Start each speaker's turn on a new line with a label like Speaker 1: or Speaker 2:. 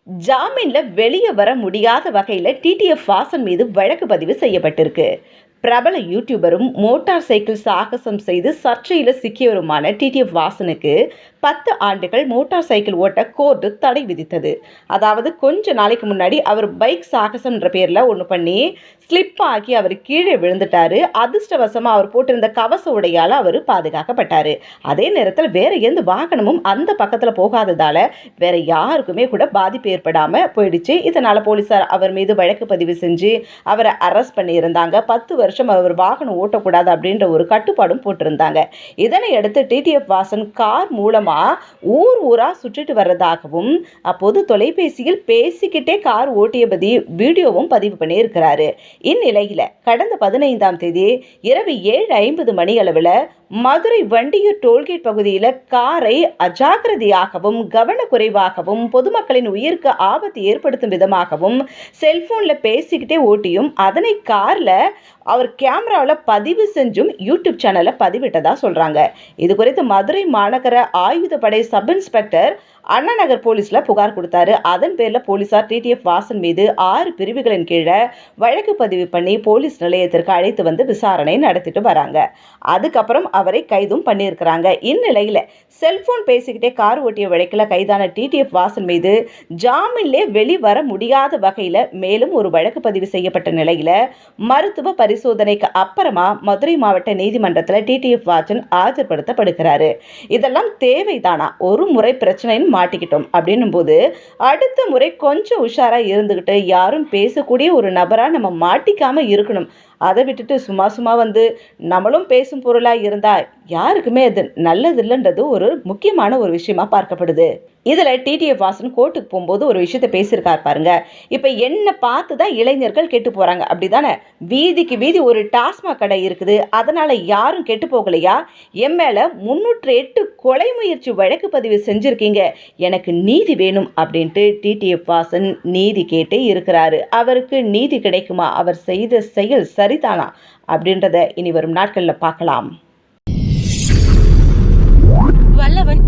Speaker 1: ஜாமீன்ல வெளியே வர முடியாத வகையில் டிடிஎஃப் வாசன் மீது வழக்கு பதிவு செய்யப்பட்டிருக்கு. பிரபல யூடியூபரும் மோட்டார் சைக்கிள் சாகசம் செய்து சர்ச்சையில் சிக்கியவருமான டிடிஎஃப் வாசனுக்கு 10 ஆண்டுகள் மோட்டார் சைக்கிள் ஓட்ட கோர்ட்டு தடை விதித்தது. அதாவது கொஞ்ச நாளைக்கு முன்னாடி அவர் பைக் சாகசம்ன்ற பேரில் ஒன்று பண்ணி ஸ்லிப் ஆகி அவர் கீழே விழுந்துட்டாரு. அதிர்ஷ்டவசமாக அவர் போட்டிருந்த கவச உடையால் அவர் பாதுகாக்கப்பட்டார். அதே நேரத்தில் வேற எந்த வாகனமும் அந்த பக்கத்தில் போகாததால் வேற யாருக்குமே கூட பாதிப்பு ஏற்படாமல் போயிடுச்சு. இதனால் போலீஸார் அவர் மீது வழக்கு பதிவு செஞ்சு அவரை அரெஸ்ட் பண்ணியிருந்தாங்க. 10 வருஷம் அவர் வாகனம் ஓட்டக்கூடாது அப்படின்ற ஒரு கட்டுப்பாடும் போட்டிருந்தாங்க. இதனை அடுத்து டிடிஎஃப் வாசன் கார் மூலமா ஊர் ஊரா சுற்றிட்டு வர்றதாகவும் அப்போது தொலைபேசியில் பேசிக்கிட்டே கார் ஓட்டியபடி வீடியோவும் பதிவு பண்ணியிருக்கிறாரு. இந்நிலையில கடந்த 15ஆம் தேதி இரவு 7:50 மணி அளவில் மதுரை வண்டியூர் டோல்கேட் பகுதியில் காரை அஜாக்கிரதையாகவும் கவனக்குறைவாகவும் பொதுமக்களின் உயிருக்கு ஆபத்து ஏற்படுத்தும் விதமாகவும் செல்போனில் பேசிக்கிட்டே ஓட்டியும் அதனை காரில் அவர் கேமராவில் பதிவு செஞ்சும் யூடியூப் சேனலில் பதிவிட்டதா சொல்கிறாங்க. இது குறித்து மதுரை மாநகர ஆயுதப்படை சப் இன்ஸ்பெக்டர் அண்ணா நகர் போலீஸில் புகார் கொடுத்தாரு. அதன் பேரில் போலீஸார் டிடிஎஃப் வாசன் மீது 6 பிரிவுகளின் கீழே வழக்கு பதிவு பண்ணி போலீஸ் நிலையத்திற்கு அழைத்து வந்து விசாரணை நடத்திட்டு வராங்க. அதுக்கப்புறம் அவரை கைதும் பண்ணியிருக்கிறாங்க. இந்நிலையில் செல்போன் பேசிக்கிட்டே கார் ஓட்டிய வழக்கில் கைதான டிடிஎஃப் வாசன் மீது ஜாமீன்லே வெளிவர முடியாத வகையில் மேலும் ஒரு வழக்கு பதிவு செய்யப்பட்ட நிலையில் மருத்துவ பரிசோதனைக்கு அப்புறமா மதுரை மாவட்ட நீதிமன்றத்தில் டிடிஎஃப் வாசன் ஆஜர்படுத்தப்படுகிறாரு. இதெல்லாம் தேவைதானா? ஒரு முறை பிரச்சனைன்னு மாட்டிக்கிட்டோம் அப்படின்னும் போது அடுத்த முறை கொஞ்சம் உஷாரா இருந்துகிட்டு யாரும் பேசக்கூடிய ஒரு நபரா நம்ம மாட்டிக்காம இருக்கணும். அதை விட்டுட்டு சும்மா வந்து நம்மளும் பேசும் பொருளா இருந்தா யாருக்குமே அது நல்லது இல்லைன்றது ஒரு முக்கியமான ஒரு விஷயமா பார்க்கப்படுது. இதுல டிடிஎஃப் வாசன் கோர்ட்டுக்கு போகும்போது ஒரு விஷயத்த பேசியிருக்காரு பாருங்க. இப்ப என்ன பார்த்து தான் இளைஞர்கள் கெட்டு போறாங்க அப்படிதானே? வீதிக்கு வீதி ஒரு டாஸ்மாக் கடை இருக்குது, அதனால யாரும் கெட்டு போகலையா? என் மேல 308 கொலை முயற்சி வழக்கு பதிவு செஞ்சிருக்கீங்க, எனக்கு நீதி வேணும் அப்படின்ட்டு டிடிஎஃப் வாசன் நீதி கேட்டு இருக்கிறாரு. அவருக்கு நீதி கிடைக்குமா? அவர் செய்த செயல் சரிதானா அப்படின்றத இனி வரும் நாட்கள்ல பார்க்கலாம்.
Speaker 2: வல்லவன்